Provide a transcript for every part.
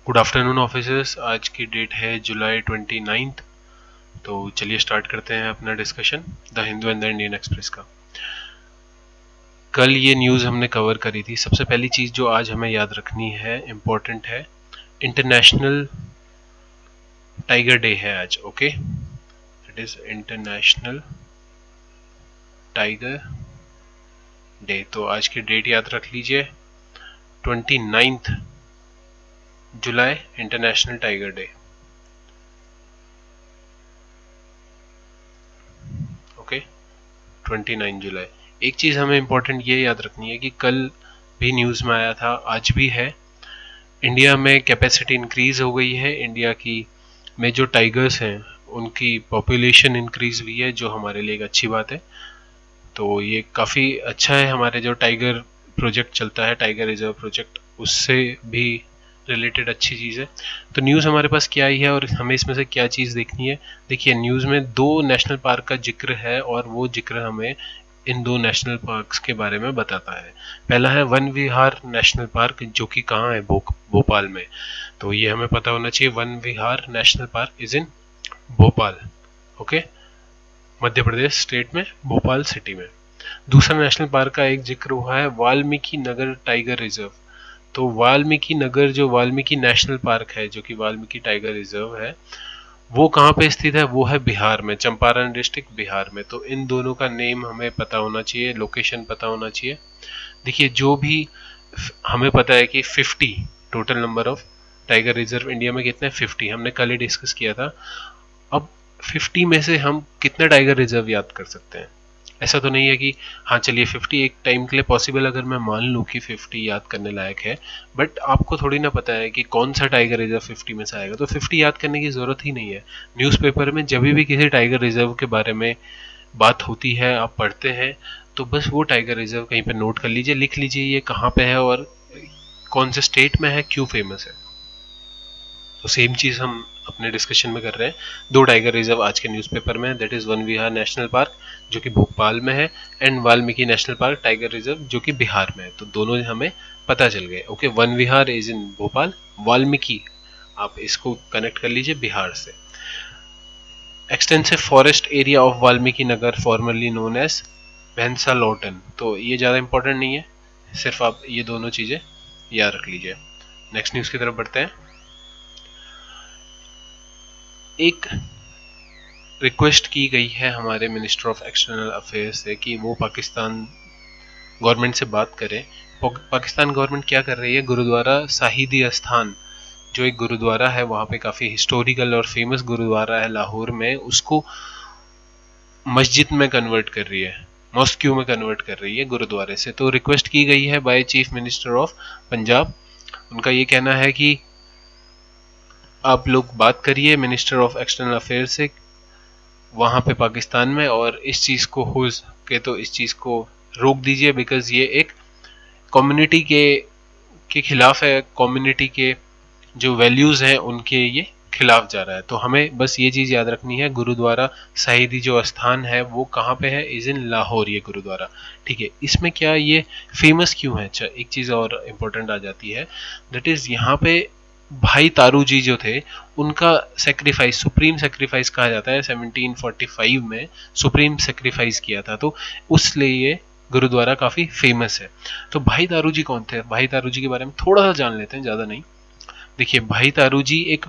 Good afternoon officers. आज की date है जुलाई 29। तो चलिए स्टार्ट करते हैं अपना discussion the Hindu and the Indian express का। कल ये न्यूज़ हमने कवर करी थी। सबसे पहली चीज़ जो आज हमें याद रखनी है, इम्पोर्टेंट है, इंटरनेशनल टाइगर डे है आज। Okay, it is international tiger day. तो आज की डेट याद रख लीजिए, 29 जुलाई, इंटरनेशनल टाइगर डे। ओके, 29 जुलाई। एक चीज़ हमें इम्पोर्टेंट ये याद रखनी है कि कल भी न्यूज़ में आया था, आज भी है, इंडिया में कैपेसिटी इंक्रीज़ हो गई है। इंडिया की में जो टाइगर्स हैं उनकी पॉपुलेशन इंक्रीज़ हुई है, जो हमारे लिए एक अच्छी बात है। तो ये काफ़ी अच्छा है। हमारे जो टाइगर प्रोजेक्ट चलता है, टाइगर रिजर्व प्रोजेक्ट, उससे भी रिलेटेड अच्छी चीज़ है। तो न्यूज़ हमारे पास क्या आई है और हमें इसमें से क्या चीज़ देखनी है। देखिए, न्यूज़ में 2 नेशनल पार्क का जिक्र है और वो जिक्र हमें इन 2 नेशनल पार्क्स के बारे में बताता है। पहला है वन विहार नेशनल पार्क, जो कि कहाँ है, भोपाल में। तो ये हमें पता होना चाहिए, one Vihar national park is in Bhopal. Okay, Madhya Pradesh state में, भोपाल सिटी में। दूसरा नेशनल पार्क का एक जिक्र हुआ है वाल्मीकि नगर टाइगर रिजर्व। तो वाल्मीकि नगर जो वाल्मीकि नेशनल पार्क है, जो कि वाल्मीकि टाइगर रिजर्व है, वो कहाँ पे स्थित है? वो है बिहार में, चंपारण डिस्ट्रिक्ट, बिहार में। तो इन दोनों का नेम हमें पता होना चाहिए, लोकेशन पता होना चाहिए। देखिए, जो भी हमें पता है कि 50 total number of tiger reserve India में कितने, 50 हमने कल ही डिस्कस किया था। अब 50 में से हम कितने टाइगर रिजर्व याद कर सकते हैं? ऐसा तो नहीं है कि हाँ चलिए 50 एक टाइम के लिए पॉसिबल, अगर मैं मान लूँ कि 50 याद करने लायक है, बट आपको थोड़ी ना पता है कि कौन सा टाइगर रिजर्व 50 में से आएगा। तो 50 याद करने की ज़रूरत ही नहीं है। न्यूज़पेपर में जब भी किसी टाइगर रिजर्व के बारे में बात होती है, आप पढ़ते हैं, तो बस वो टाइगर रिजर्व कहीं पर नोट कर लीजिए, लिख लीजिए ये कहाँ पे है और कौन से स्टेट में है, क्यों फेमस है। तो सेम चीज़ हम अपने डिस्कशन में कर रहे हैं। 2 टाइगर रिजर्व आज के न्यूज़पेपर में है, that is one Vihar national park जो कि भोपाल में है, and Valmiki national park tiger reserve जो कि बिहार में है। तो दोनों हमें पता चल गए। Okay, Van Vihar is in Bhopal, Valmiki आप इसको कनेक्ट कर लीजिए बिहार से। Extensive forest area of Valmiki Nagar, formerly known as Bhainsa Lotan. तो ये ज़्यादा इंपॉर्टेंट नहीं है, सिर्फ आप ये दोनों चीज़ें याद रख लीजिए। नेक्स्ट न्यूज़ की तरफ बढ़ते हैं। एक रिक्वेस्ट की गई है हमारे मिनिस्टर ऑफ एक्सटर्नल अफेयर्स से कि वो पाकिस्तान गवर्नमेंट से बात करें। पाकिस्तान गवर्नमेंट क्या कर रही है, गुरुद्वारा शाहिदी अस्थान, जो एक गुरुद्वारा है, वहाँ पे काफ़ी हिस्टोरिकल और फेमस गुरुद्वारा है लाहौर में, उसको मस्जिद में कन्वर्ट कर रही है, मॉस्क्यू में कन्वर्ट कर रही है गुरुद्वारे से। तो रिक्वेस्ट की गई है by chief minister of Punjab. उनका ये कहना है कि आप लोग बात करिए मिनिस्टर ऑफ एक्सटर्नल अफेयर्स से वहाँ पे पाकिस्तान में, और इस चीज़ को हो सके तो इस चीज़ को रोक दीजिए, बिकॉज ये एक कम्युनिटी के खिलाफ है, कम्युनिटी के जो वैल्यूज़ हैं उनके ये खिलाफ जा रहा है। तो हमें बस ये चीज़ याद रखनी है, गुरुद्वारा शाहिदी जो स्थान है वो कहाँ पे है, इज इन लाहौर ये गुरुद्वारा। ठीक है, इसमें क्या ये फेमस क्यों है? अच्छा, एक चीज़ और इम्पोर्टेंट आ जाती है, दैट इज़ यहाँ पे भाई तारू जी जो थे, उनका सेक्रीफाइस, सुप्रीम सेक्रीफाइस कहा जाता है, 1745 में सुप्रीम सेक्रीफाइस किया था। तो उसलिए ये गुरुद्वारा काफ़ी फेमस है। तो भाई तारू जी कौन थे? भाई तारू जी के बारे में थोड़ा सा जान लेते हैं, ज़्यादा नहीं। देखिए, भाई तारू जी एक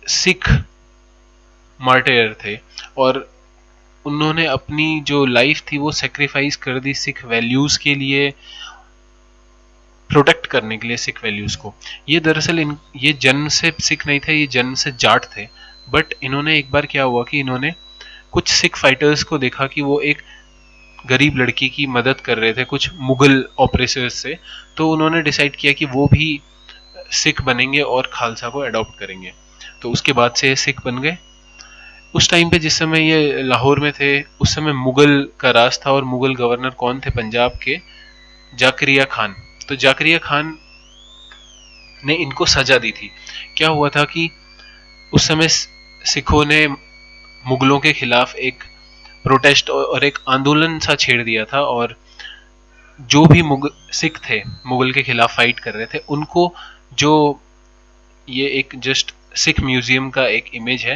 सिख मार्टेयर थे और उन्होंने अपनी जो लाइफ थी वो सेक्रीफाइस कर दी सिख वैल्यूज़ के लिए, प्रोटेक्ट करने के लिए सिख वैल्यूज़ को। ये दरअसल ये जन्म से सिख नहीं थे, ये जन्म से जाट थे। बट इन्होंने एक बार क्या हुआ कि इन्होंने कुछ सिख फाइटर्स को देखा कि वो एक गरीब लड़की की मदद कर रहे थे कुछ मुगल ऑपरेसर्स से। तो उन्होंने डिसाइड किया कि वो भी सिख बनेंगे और खालसा को अडॉप्ट करेंगे। तो उसके बाद से सिख बन गए। उस टाइम पे जिस समय ये लाहौर में थे, उस समय मुगल का राज था, और मुगल गवर्नर कौन थे पंजाब के? जाकरिया खान। तो जाकरिया खान ने इनको सजा दी थी। क्या हुआ था कि उस समय सिखों ने मुगलों के खिलाफ एक प्रोटेस्ट और एक आंदोलन सा छेड़ दिया था, और जो भी सिख थे मुगल के खिलाफ फाइट कर रहे थे, उनको जो ये एक जस्ट सिख म्यूजियम का एक इमेज है,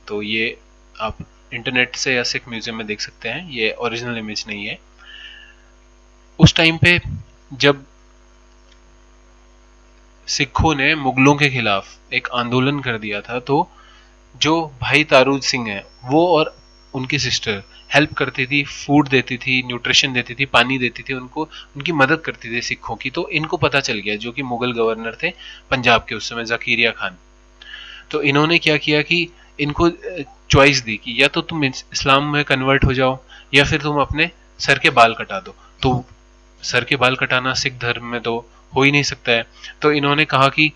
तो ये आप इंटरनेट से या सिख म्यूजियम में देख सकते हैं, ये ओरिजिनल इमेज नहीं है। उस टाइम पे जब सिखों ने मुगलों के खिलाफ एक आंदोलन कर दिया था, तो जो भाई तारू सिंह है वो और उनकी सिस्टर हेल्प करती थी, फूड देती थी, न्यूट्रिशन देती थी, पानी देती थी उनको, उनकी मदद करती थी सिखों की। तो इनको पता चल गया, जो कि मुगल गवर्नर थे पंजाब के उस समय, जकीरिया खान। तो इन्होंने क्या किया कि इनको चॉइस दी कि या तो तुम इस्लाम में कन्वर्ट हो जाओ या फिर तुम अपने सर के बाल कटा दो। तो सर के बाल कटाना सिख धर्म में तो हो ही नहीं सकता है, तो इन्होंने कहा कि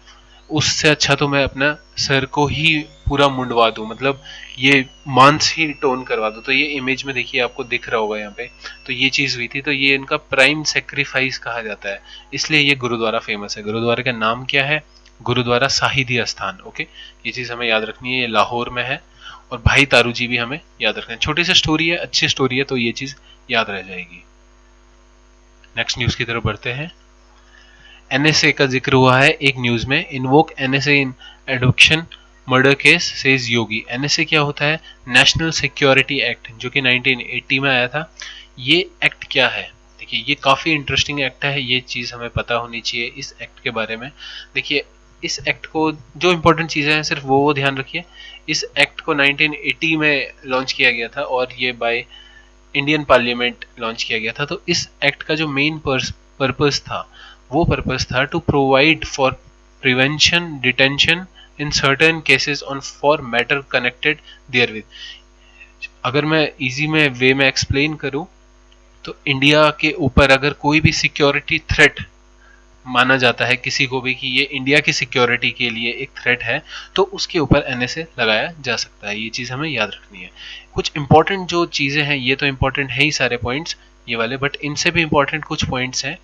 उससे अच्छा तो मैं अपना सर को ही पूरा मुंडवा दूं, मतलब ये मांस ही टोन करवा दूं। तो ये इमेज में देखिए, आपको दिख रहा होगा यहाँ पे, तो ये चीज हुई थी। तो ये इनका प्राइम सेक्रीफाइस कहा जाता है, इसलिए ये गुरुद्वारा फेमस है। गुरुद्वारे का नाम क्या है? गुरुद्वारा शाहिदी स्थान। ओके, ये चीज हमें याद रखनी है, ये लाहौर में है। और भाई तारू जी भी हमें याद रखना है। छोटी सी स्टोरी है, अच्छी स्टोरी है, तो ये चीज याद रह जाएगी। नेक्स्ट न्यूज की तरफ बढ़ते हैं। एनएसए का जिक्र हुआ है एक न्यूज में। इन्वोक एनएसए इन एडॉप्शन मर्डर केस सेज योगी। एनएसए क्या होता है? नेशनल सिक्योरिटी एक्ट, जो कि 1980 में आया था। ये एक्ट क्या है? देखिए, ये काफी इंटरेस्टिंग एक्ट है, ये चीज हमें पता होनी चाहिए इस एक्ट के बारे में। देखिए, इस एक्ट को जो इंपॉर्टेंट चीजें हैं सिर्फ वो ध्यान रखिए। इस एक्ट को 1980 में लॉन्च किया गया था और ये बाय इंडियन पार्लियामेंट लॉन्च किया गया था। तो इस एक्ट का जो मेन पर्पस था, वो पर्पस था to provide for prevention detention in certain cases on for matter connected there with. अगर मैं इजी में वे में एक्सप्लेन करूं, तो इंडिया के ऊपर अगर कोई भी सिक्योरिटी थ्रेट माना जाता है किसी को भी कि ये इंडिया की सिक्योरिटी के लिए एक थ्रेट है, तो उसके ऊपर एनएसए लगाया जा सकता है। ये चीज हमें याद रखनी है। कुछ इंपॉर्टेंट जो चीजें हैं, ये तो इंपॉर्टेंट है ही सारे पॉइंट्स ये वाले, बट इनसे भी इंपॉर्टेंट कुछ पॉइंट्स हैं।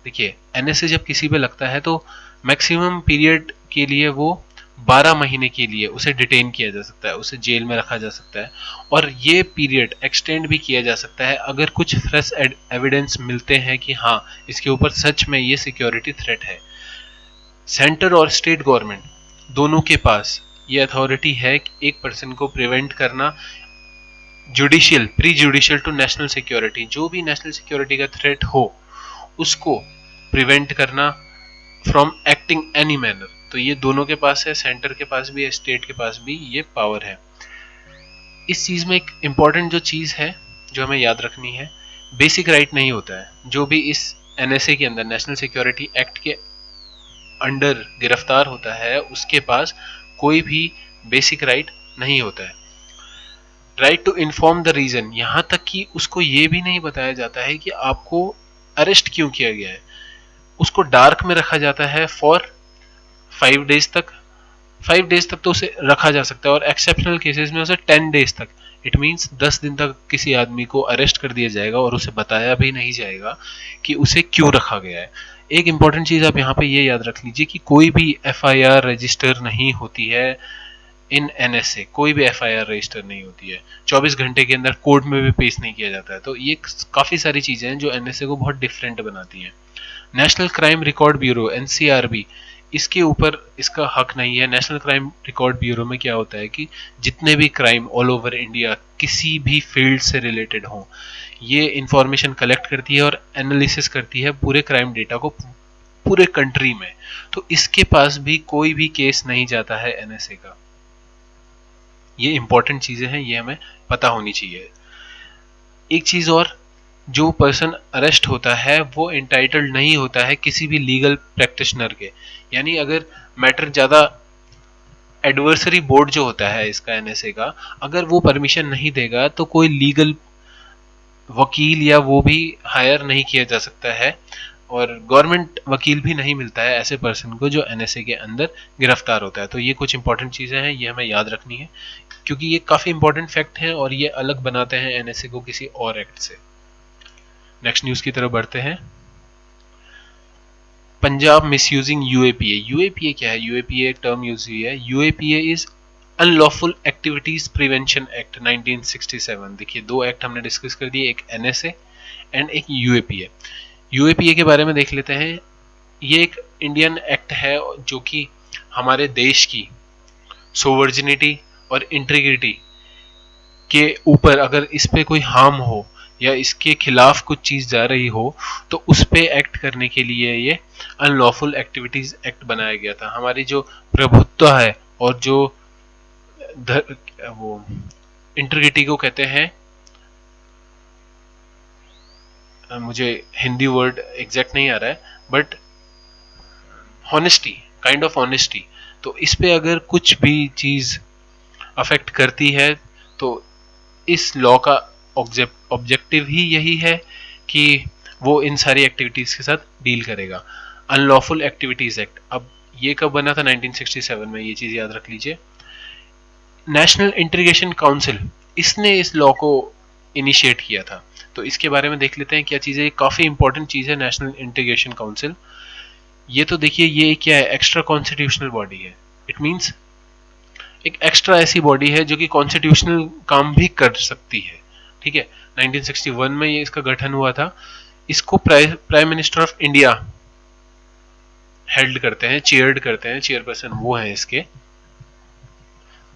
देखिए, एनएसए जब किसी पे लगता है तो मैक्सिमम पीरियड के लिए वो 12 महीने के लिए उसे डिटेन किया जा सकता है, उसे जेल में रखा जा सकता है। और ये पीरियड एक्सटेंड भी किया जा सकता है अगर कुछ फ्रेश एविडेंस मिलते हैं कि हाँ, इसके ऊपर सच में ये सिक्योरिटी थ्रेट है। सेंटर और स्टेट गवर्नमेंट दोनों के पास ये अथॉरिटी है कि एक पर्सन को प्रिवेंट करना, judicial pre judicial to national security, जो भी नेशनल सिक्योरिटी का थ्रेट हो उसको प्रिवेंट करना फ्रॉम एक्टिंग एनी मैनर। तो ये दोनों के पास है, सेंटर के पास भी है, स्टेट के पास भी ये पावर है। इस चीज में एक इंपॉर्टेंट जो चीज है जो हमें याद रखनी है, बेसिक राइट नहीं होता है। जो भी इस एनएसए के अंदर, नेशनल सिक्योरिटी एक्ट के अंडर गिरफ्तार होता है, उसके पास कोई भी बेसिक राइट नहीं होता है। Right to inform the reason, यहां तक कि उसको ये भी नहीं बताया जाता है कि आपको अरेस्ट क्यों किया गया है। उसको डार्क में रखा जाता है फॉर 5 डेज तक। 5 डेज तक तो उसे रखा जा सकता है, और एक्सेप्शनल केसेस में उसे 10 डेज तक, इट मीन्स 10 दिन तक किसी आदमी को अरेस्ट कर दिया जाएगा और उसे बताया भी नहीं जाएगा कि उसे क्यों रखा गया है। एक इंपॉर्टेंट चीज आप यहाँ पे ये याद रख लीजिए कि कोई भी एफआईआर रजिस्टर नहीं होती है इन एनएसए, कोई भी एफआईआर रजिस्टर नहीं होती है। 24 घंटे के अंदर कोर्ट में भी पेश नहीं किया जाता है। तो ये काफी सारी चीजें हैं जो एनएसए को बहुत डिफरेंट बनाती हैं। National crime record bureau NCRB, इसके ऊपर इसका हक नहीं है। नेशनल क्राइम रिकॉर्ड ब्यूरो में क्या होता है कि जितने भी क्राइम ऑल ओवर इंडिया किसी भी फील्ड से रिलेटेड हो, ये इंफॉर्मेशन कलेक्ट करती है और एनालिसिस करती है पूरे क्राइम डेटा को पूरे कंट्री में। तो इसके पास भी कोई भी केस नहीं जाता है एनएसए का। ये इंपॉर्टेंट चीजें हैं, ये हमें पता होनी चाहिए। एक चीज और, जो पर्सन अरेस्ट होता है वो इंटाइटल्ड नहीं होता है किसी भी लीगल प्रैक्टिशनर के। यानी अगर मैटर ज्यादा, एडवर्सरी बोर्ड जो होता है इसका एनएसए का, अगर वो परमिशन नहीं देगा तो कोई लीगल वकील या वो भी हायर नहीं किया जा सकता है, और गवर्नमेंट वकील भी नहीं मिलता है ऐसे पर्सन को जो एनएसए के अंदर गिरफ्तार होता है। तो ये कुछ इंपॉर्टेंट चीजें हैं, ये हमें याद रखनी है, क्योंकि ये काफी इंपॉर्टेंट फैक्ट हैं और ये अलग बनाते हैं एनएसए को किसी और एक्ट से। नेक्स्ट न्यूज की तरफ बढ़ते हैं। Punjab misusing UAPA. यूएपीए क्या है? यूएपीए एक टर्म यूज हुई है। UAPA is unlawful activities prevention act 1967। देखिए, दो एक्ट हमने डिस्कस कर दिए, एक एनएसए एंड एक यूएपीए। यूएपीए के बारे में देख लेते हैं। ये एक इंडियन एक्ट है जो कि हमारे देश की सोवर्जिनिटी और इंटीग्रिटी के ऊपर अगर इस पे कोई हार्म हो या इसके खिलाफ कुछ चीज जा रही हो, तो उस पे एक्ट करने के लिए ये अनलॉफुल एक्टिविटीज एक्ट बनाया गया था। हमारी जो प्रभुत्व है और जो वो इंटीग्रिटी को कहते हैं, मुझे हिंदी वर्ड एग्जैक्ट नहीं आ रहा है, but honesty, kind of honesty, तो इस पे अगर कुछ भी चीज अफेक्ट करती है तो इस लॉ का ऑब्जेक्टिव ही यही है कि वो इन सारी एक्टिविटीज के साथ डील करेगा। अनलॉफुल एक्टिविटीज एक्ट, अब ये कब बना था? 1967 में, ये चीज याद रख लीजिए। नेशनल इंटीग्रेशन काउंसिल, इसने इस लॉ को इनिशिएट किया था। तो इसके बारे में देख लेते हैं क्या चीज़ है। काफ़ी इंपॉर्टेंट चीज़ है नेशनल इंटीग्रेशन काउंसिल। ये तो देखिए, ये क्या है? एक्स्ट्रा कॉन्स्टिट्यूशनल बॉडी है। इट मीन्स एक एक्स्ट्रा ऐसी बॉडी है जो कि कॉन्स्टिट्यूशनल काम भी कर सकती है। ठीक है, 1961 में ये इसका गठन हुआ था। इसको prime minister of India held करते हैं, चेयर्ड करते हैं, चेयरपर्सन वो है इसके।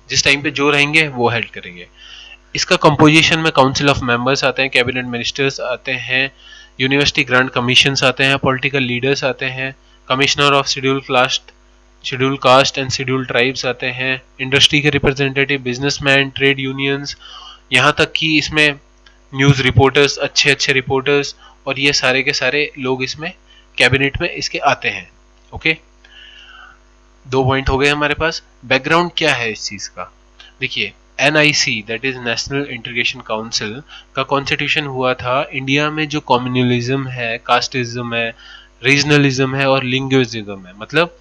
जिस टाइम पे जो रहेंगे वो हेल्ड करेंगे। इसका कंपोजिशन में काउंसिल ऑफ मेंबर्स आते हैं, कैबिनेट मिनिस्टर्स आते हैं, यूनिवर्सिटी ग्रांट कमीशंस आते हैं, पॉलिटिकल लीडर्स आते हैं, commissioner of schedule caste and schedule tribes आते हैं, इंडस्ट्री के रिप्रेजेंटेटिव, बिजनेसमैन, ट्रेड यूनियंस, यहाँ तक कि इसमें न्यूज़ रिपोर्टर्स, अच्छे अच्छे रिपोर्टर्स, और ये सारे के सारे लोग इसमें कैबिनेट में इसके आते हैं। ओके, 2 पॉइंट हो गए हमारे पास। बैकग्राउंड क्या है इस चीज़ का? देखिए, NIC that is national integration council का कॉन्स्टिट्यूशन हुआ था इंडिया में जो कम्युनलिज्म है, कास्टिज्म है, रीजनलिज्म है और लिंग्विज्म है, मतलब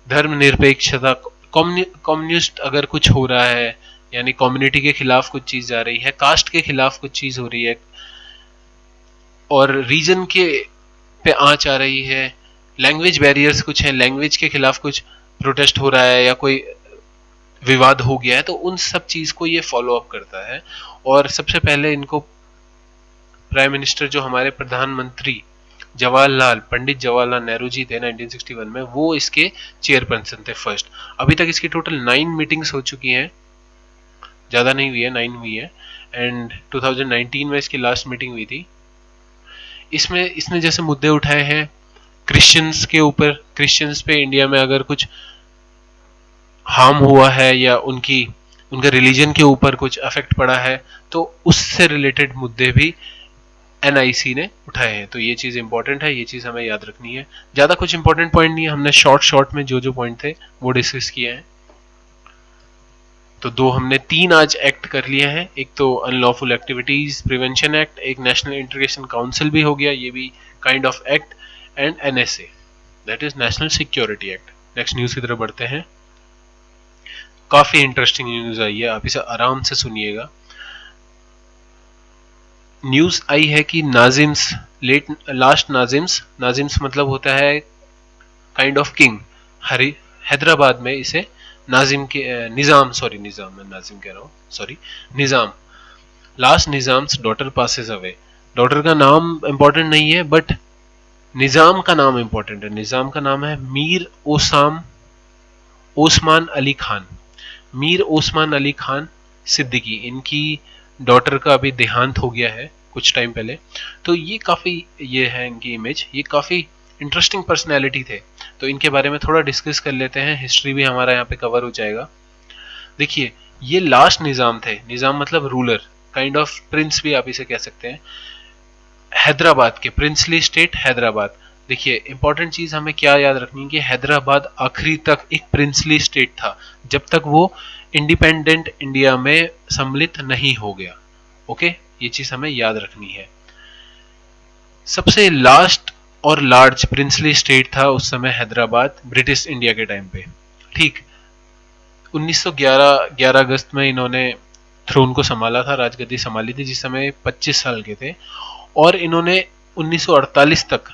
धर्मनिरपेक्षता, कम्युनिस्ट अगर कुछ हो रहा है, यानी कम्युनिटी के खिलाफ कुछ चीज जा रही है, कास्ट के खिलाफ कुछ चीज हो रही है, और रीजन के पे आंच आ रही है, लैंग्वेज बैरियर्स कुछ है, लैंग्वेज के खिलाफ कुछ प्रोटेस्ट हो रहा है या कोई विवाद हो गया है, तो उन सब चीज को ये फॉलो अप करता है। और सबसे पहले इनको प्राइम मिनिस्टर, जो हमारे प्रधानमंत्री पंडित जवाहरलाल नेहरू जी थे 1961 में, वो इसके चेयरपर्सन थे फर्स्ट। अभी तक इसकी टोटल 9 मीटिंग्स हो चुकी हैं, ज्यादा नहीं हुई है, 9 हुई है, एंड 2019 में इसकी लास्ट मीटिंग हुई थी। इसमें इसने जैसे मुद्दे उठाए हैं क्रिश्चियंस के ऊपर, क्रिश्चियंस पे इंडिया में अगर कुछ हार्म हुआ है या उनके रिलीजन के ऊपर कुछ अफेक्ट पड़ा है, तो उससे रिलेटेड मुद्दे भी NIC ने उठाए हैं। तो ये चीज़ इंपॉर्टेंट है, ये चीज़ हमें याद रखनी है। ज़्यादा कुछ इंपॉर्टेंट पॉइंट नहीं है, हमने शॉर्ट में जो पॉइंट थे वो डिस्कस किए हैं। तो 2 हमने 3 आज एक्ट कर लिए हैं। एक तो अनलॉफुल एक्टिविटीज प्रिवेंशन एक्ट, एक नेशनल इंटीग्रेशन काउंसिल भी हो गया, ये भी kind of act, and NSA that is national security act. Next news की तरफ बढ़ते हैं। काफी इंटरेस्टिंग न्यूज आई है, आप इसे आराम से सुनिएगा। न्यूज आई है कि नाजिम्स, लास्ट नाजिम्स मतलब होता है काइंड ऑफ किंग। हैदराबाद में इसे नाजिम के निजाम, मैं नाजिम कह रहा हूँ, Nizam, last Nizam's daughter passes away. Daughter का नाम इंपॉर्टेंट नहीं है, बट निजाम का नाम इंपॉर्टेंट है। निजाम का नाम है मीर ओस्मान अली खान। मीर ओस्मान अली खान सिद्दीकी, इनकी डॉटर का अभी देहांत हो गया है कुछ टाइम पहले। तो ये काफ़ी, ये है इनकी इमेज, ये काफ़ी इंटरेस्टिंग पर्सनैलिटी थे, तो इनके बारे में थोड़ा डिस्कस कर लेते हैं। हिस्ट्री भी हमारा यहाँ पे कवर हो जाएगा। देखिए, ये लास्ट निज़ाम थे, निज़ाम मतलब रूलर, काइंड ऑफ प्रिंस भी आप इसे कह सकते हैं, हैदराबाद के, प्रिंसली स्टेट हैदराबाद। देखिए, इंपॉर्टेंट चीज हमें क्या याद रखनी है कि हैदराबाद आखिरी तक एक प्रिंसली स्टेट था, जब तक वो इंडिपेंडेंट इंडिया में सम्मिलित नहीं हो गया। ओके, ये चीज हमें याद रखनी है। सबसे लास्ट और लार्ज प्रिंसली स्टेट था उस समय हैदराबाद, ब्रिटिश इंडिया के टाइम पे। ठीक 1911 11 अगस्त में इन्होंने थ्रोन को संभाला था, राजगद्दी संभाली थी, जिस समय 25 साल के थे, और इन्होंने 1948 तक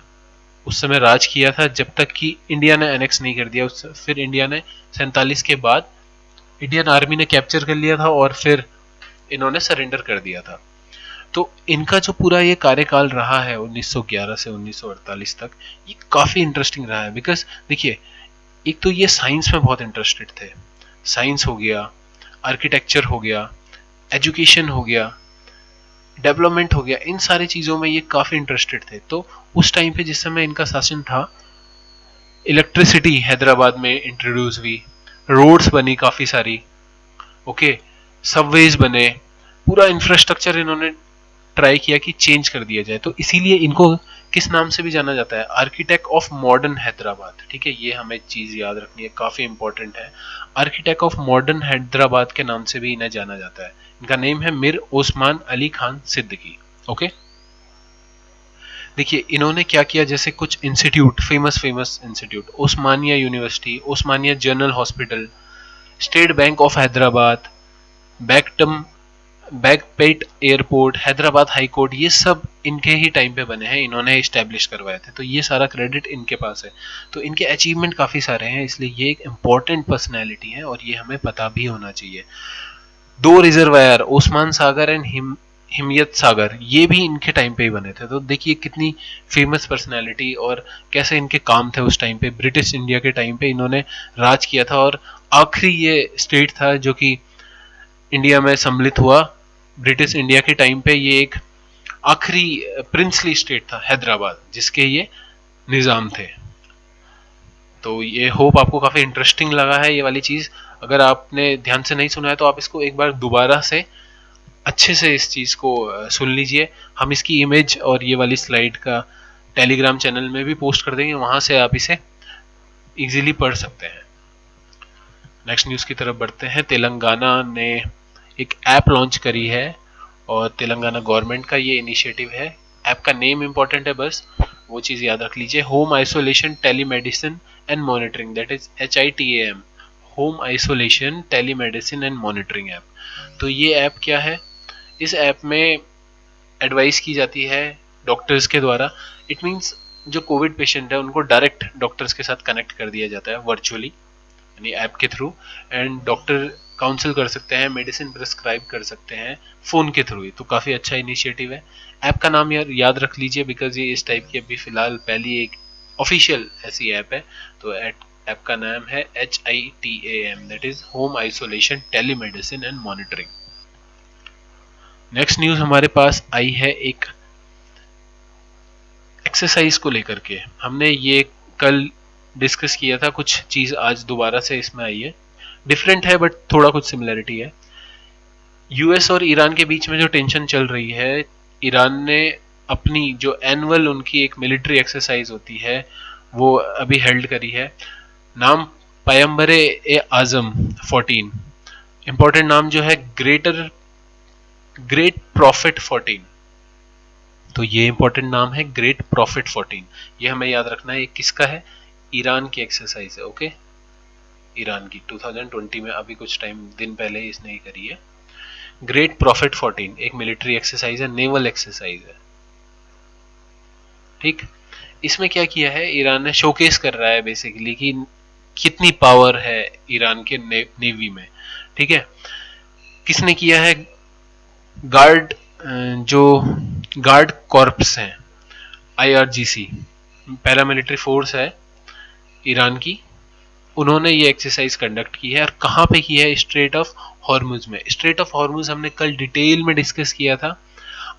उस समय राज किया था, जब तक कि इंडिया ने एनेक्स नहीं कर दिया। फिर इंडिया ने 47 के बाद इंडियन आर्मी ने कैप्चर कर लिया था और फिर इन्होंने सरेंडर कर दिया था। तो इनका जो पूरा ये कार्यकाल रहा है 1911 से 1948 तक, ये काफी इंटरेस्टिंग रहा है। बिकॉज देखिए, एक तो ये साइंस में बहुत इंटरेस्टेड थे, साइंस हो गया, आर्किटेक्चर हो गया, एजुकेशन हो गया, डेवलपमेंट हो गया, इन सारी चीज़ों में ये काफ़ी इंटरेस्टेड थे। तो उस टाइम पे जिस समय इनका शासन था, इलेक्ट्रिसिटी हैदराबाद में इंट्रोड्यूस हुई, रोड्स बनी काफ़ी सारी, ओके, सबवेज बने, पूरा इंफ्रास्ट्रक्चर इन्होंने ट्राई किया कि चेंज कर दिया जाए। तो इसीलिए इनको किस नाम से भी जाना जाता है, आर्किटेक्ट ऑफ मॉडर्न हैदराबाद। ठीक है, ये हमें चीज़ याद रखनी है, काफ़ी इंपॉर्टेंट है। आर्किटेक्ट ऑफ मॉडर्न हैदराबाद के नाम से भी इन्हें जाना जाता है। इनका नेम है मीर ओस्मान अली खान सिद्दीकी। ओके, देखिए इन्होंने क्या किया, जैसे कुछ institute, famous famous institute, Osmania university, Osmania general hospital, state bank of Hyderabad, बैकटम Begumpet airport, Hyderabad high court, ये सब इनके ही टाइम पे बने हैं, इन्होंने इस्टेब्लिश करवाए थे। तो ये सारा क्रेडिट इनके पास है। तो इनके अचीवमेंट काफ़ी सारे हैं, इसलिए ये एक इम्पॉर्टेंट पर्सनैलिटी है और ये हमें पता भी होना चाहिए। 2 रिजर्वायर, ओस्मान सागर एंड हिमयत सागर, ये भी इनके टाइम पे ही बने थे। तो देखिए कितनी फेमस पर्सनैलिटी और कैसे इनके काम थे उस टाइम पे। ब्रिटिश इंडिया के टाइम पे इन्होंने राज किया था और आखिरी ये स्टेट था जो कि इंडिया में सम्मिलित हुआ। ब्रिटिश इंडिया के टाइम पे ये एक आखिरी प्रिंसली स्टेट था हैदराबाद, जिसके ये निज़ाम थे। तो ये होप आपको काफ़ी इंटरेस्टिंग लगा है ये वाली चीज़। अगर आपने ध्यान से नहीं सुना है तो आप इसको एक बार दोबारा से अच्छे से इस चीज़ को सुन लीजिए। हम इसकी इमेज और ये वाली स्लाइड का टेलीग्राम चैनल में भी पोस्ट कर देंगे, वहाँ से आप इसे इजीली पढ़ सकते हैं। नेक्स्ट न्यूज़ की तरफ बढ़ते हैं। तेलंगाना ने एक ऐप लॉन्च करी है और तेलंगाना गवर्नमेंट का ये इनिशिएटिव है। ऐप का नेम इंपॉर्टेंट है, बस वो चीज़ याद रख लीजिए, home isolation telemedicine and monitoring, that is HITAM, home isolation telemedicine and monitoring app. तो ये ऐप क्या है, इस ऐप में एडवाइस की जाती है डॉक्टर्स के द्वारा। इट मीन्स जो कोविड पेशेंट है उनको डायरेक्ट डॉक्टर्स के साथ कनेक्ट कर दिया जाता है वर्चुअली, यानी ऐप के थ्रू, एंड डॉक्टर काउंसिल कर सकते हैं, मेडिसिन प्रिस्क्राइब कर सकते हैं फ़ोन के थ्रू ही। तो काफ़ी अच्छा इनिशिएटिव है। ऐप का नाम याद रख लीजिए, बिकॉज ये इस टाइप की अभी फ़िलहाल पहली एक ऑफिशियल ऐसी ऐप है। तो ऐप का नाम है HITAM, that is home isolation telemedicine and monitoring. Next news हमारे पास आई है एक एक्सरसाइज को लेकर के। हमने ये कल डिस्कस किया था, कुछ चीज़ आज दोबारा से इसमें आई है, डिफरेंट है बट थोड़ा कुछ सिमिलरिटी है। यूएस और ईरान के बीच में जो टेंशन चल रही है, ईरान ने अपनी जो एनुअल उनकी एक मिलिट्री एक्सरसाइज होती है वो अभी हेल्ड करी है। नाम पैगंबरे ए आजम 14, इंपॉर्टेंट नाम जो है ग्रेट प्रॉफिट 14। तो ये इंपॉर्टेंट नाम है ग्रेट प्रॉफिट 14, ये हमें याद रखना है। ये किसका है, ईरान की एक्सरसाइज है। ओके, ईरान की 2020 में अभी कुछ टाइम दिन पहले ही इसने ही करी है। ग्रेट प्रॉफिट 14 एक मिलिट्री एक्सरसाइज है, नेवल एक्सरसाइज है। ठीक, इसमें क्या किया है, ईरान ने शोकेस कर रहा है बेसिकली कि कितनी पावर है ईरान के नेवी में। ठीक है, किसने किया है, गार्ड, जो गार्ड कॉर्प्स हैं, IRGC पैरामिलिट्री फोर्स है ईरान की, उन्होंने ये एक्सरसाइज कंडक्ट की है। और कहाँ पे की है, स्ट्रेट ऑफ हॉर्मुज में। स्ट्रेट ऑफ हॉर्मुज हमने कल डिटेल में डिस्कस किया था,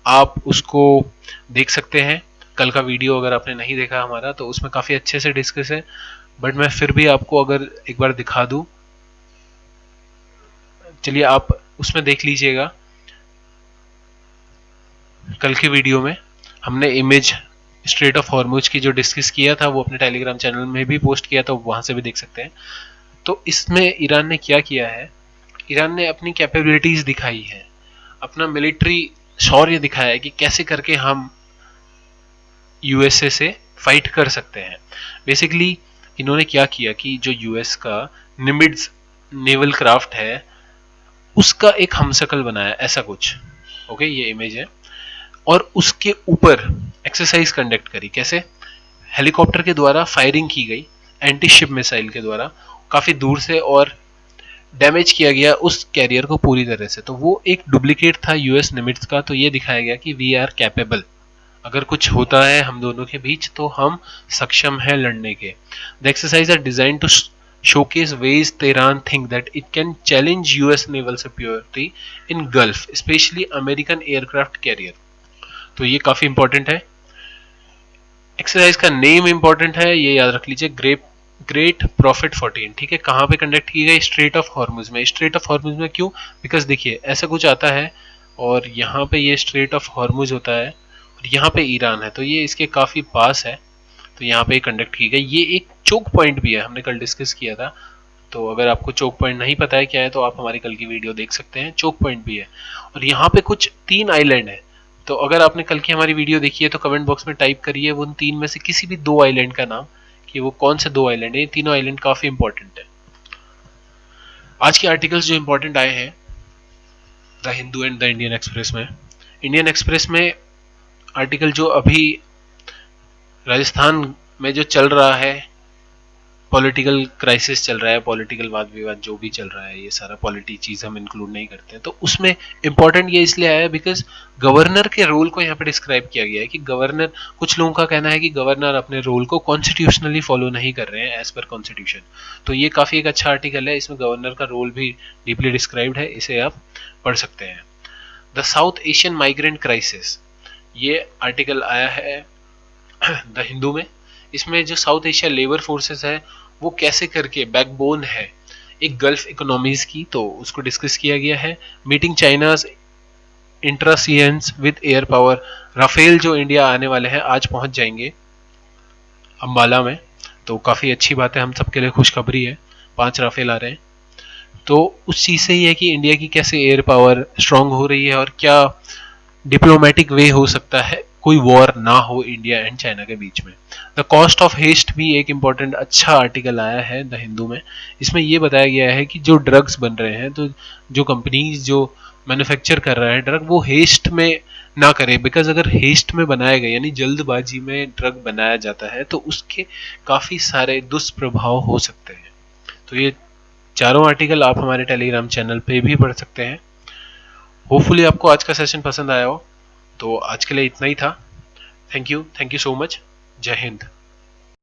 आप उसको देख सकते हैं। कल का वीडियो अगर आपने नहीं देखा हमारा तो उसमें काफ़ी अच्छे से डिस्कस है, बट मैं फिर भी आपको अगर एक बार दिखा दूँ, चलिए आप उसमें देख लीजिएगा। कल के वीडियो में हमने इमेज स्ट्रेट ऑफ हॉर्मुज की जो डिस्कस किया था वो अपने टेलीग्राम चैनल में भी पोस्ट किया था, वहाँ से भी देख सकते हैं। तो इसमें ईरान ने क्या किया है, ईरान ने अपनी कैपेबिलिटीज़ दिखाई है, अपना मिलिट्री शौर्य दिखाया है कि कैसे करके हम USA से फाइट कर सकते हैं। बेसिकली इन्होंने क्या किया कि जो US का निमिड्स नेवल क्राफ्ट है उसका एक हमशक्ल बनाया, ऐसा कुछ। ओके, ये इमेज है, और उसके ऊपर एक्सरसाइज कंडक्ट करी। कैसे, हेलीकॉप्टर के द्वारा फायरिंग की गई, एंटी शिप मिसाइल के द्वारा काफ़ी दूर से, और डैमेज किया गया उस कैरियर को पूरी तरह से। तो वो एक डुप्लीकेट था US निमिट्स का। तो ये दिखाया गया कि वी आर कैपेबल, अगर कुछ होता है हम दोनों के बीच तो हम सक्षम हैं लड़ने के। The exercise are design to showcase ways Tehran think that it can challenge US naval superiority in Gulf, especially American aircraft carrier। तो ये काफी इंपॉर्टेंट है। एक्सरसाइज का नेम इंपॉर्टेंट है, ये याद रख लीजिए, ग्रेट प्रॉफिट 14। ठीक है, कहाँ पे कंडक्ट की गई? स्ट्रेट ऑफ हॉर्मुज में। स्ट्रेट ऑफ हॉर्मुज में क्यों? बिकॉज देखिए ऐसा कुछ आता है और यहाँ पे ये स्ट्रेट ऑफ हॉर्मुज होता है और यहाँ पे ईरान है, तो ये इसके काफी पास है, तो यहाँ पे कंडक्ट की गई। ये एक चोक पॉइंट भी है, हमने कल डिस्कस किया था। तो अगर आपको चोक पॉइंट नहीं पता है क्या है तो आप हमारी कल की वीडियो देख सकते हैं, चोक पॉइंट भी है। और यहाँ पे कुछ 3 आइलैंड है, तो अगर आपने कल की हमारी वीडियो देखी है तो कमेंट बॉक्स में टाइप करिए उन 3 में से किसी भी 2 आइलैंड का नाम, कि वो कौन से 2 आइलैंड है। ये तीनों आइलैंड काफी इंपॉर्टेंट है। आज के आर्टिकल्स जो इंपॉर्टेंट आए हैं the Hindu and the Indian express में। इंडियन एक्सप्रेस में आर्टिकल जो अभी राजस्थान में जो चल रहा है, पॉलिटिकल क्राइसिस चल रहा है, पॉलिटिकल वाद विवाद जो भी चल रहा है, ये सारा पॉलिटी चीज हम इंक्लूड नहीं करते हैं, तो उसमें इंपॉर्टेंट ये इसलिए आया बिकॉज गवर्नर के रोल को यहाँ पे डिस्क्राइब किया गया है कि गवर्नर, कुछ लोगों का कहना है कि गवर्नर अपने रोल को कॉन्स्टिट्यूशनली फॉलो नहीं कर रहे हैं एज पर कॉन्स्टिट्यूशन। तो ये काफी एक अच्छा आर्टिकल है, इसमें गवर्नर का रोल भी डीपली डिस्क्राइब्ड है, इसे आप पढ़ सकते हैं। The south Asian migrant crisis, ये आर्टिकल आया है द हिंदू में। इसमें जो साउथ एशिया लेबर फोर्सेस है वो कैसे करके बैकबोन है एक गल्फ इकोनॉमीज की, तो उसको डिस्कस किया गया है। Meeting China's intrusions with air power, Rafale जो इंडिया आने वाले हैं आज पहुंच जाएंगे अंबाला में, तो काफी अच्छी बात है, हम सबके लिए खुशखबरी है, 5 राफेल आ रहे हैं। तो उस चीज से ही है कि इंडिया की कैसे एयर पावर स्ट्रांग हो रही है और क्या डिप्लोमेटिक वे हो सकता है कोई वॉर ना हो इंडिया एंड चाइना के बीच में। द कॉस्ट ऑफ हेस्ट भी एक इंपॉर्टेंट अच्छा आर्टिकल आया है द हिंदू में। इसमें यह बताया गया है कि जो ड्रग्स बन रहे हैं, तो जो कंपनीज जो मैन्युफैक्चर कर रहा है ड्रग, वो हेस्ट में ना करे, बिकॉज अगर हेस्ट में बनाया गया यानी जल्दबाजी में ड्रग बनाया जाता है तो उसके काफी सारे दुष्प्रभाव हो सकते हैं। तो ये चारों आर्टिकल आप हमारे टेलीग्राम चैनल पे भी पढ़ सकते हैं। होपफुली आपको आज का सेशन पसंद आया हो। तो आज के लिए इतना ही था। Thank you so much. जय हिंद।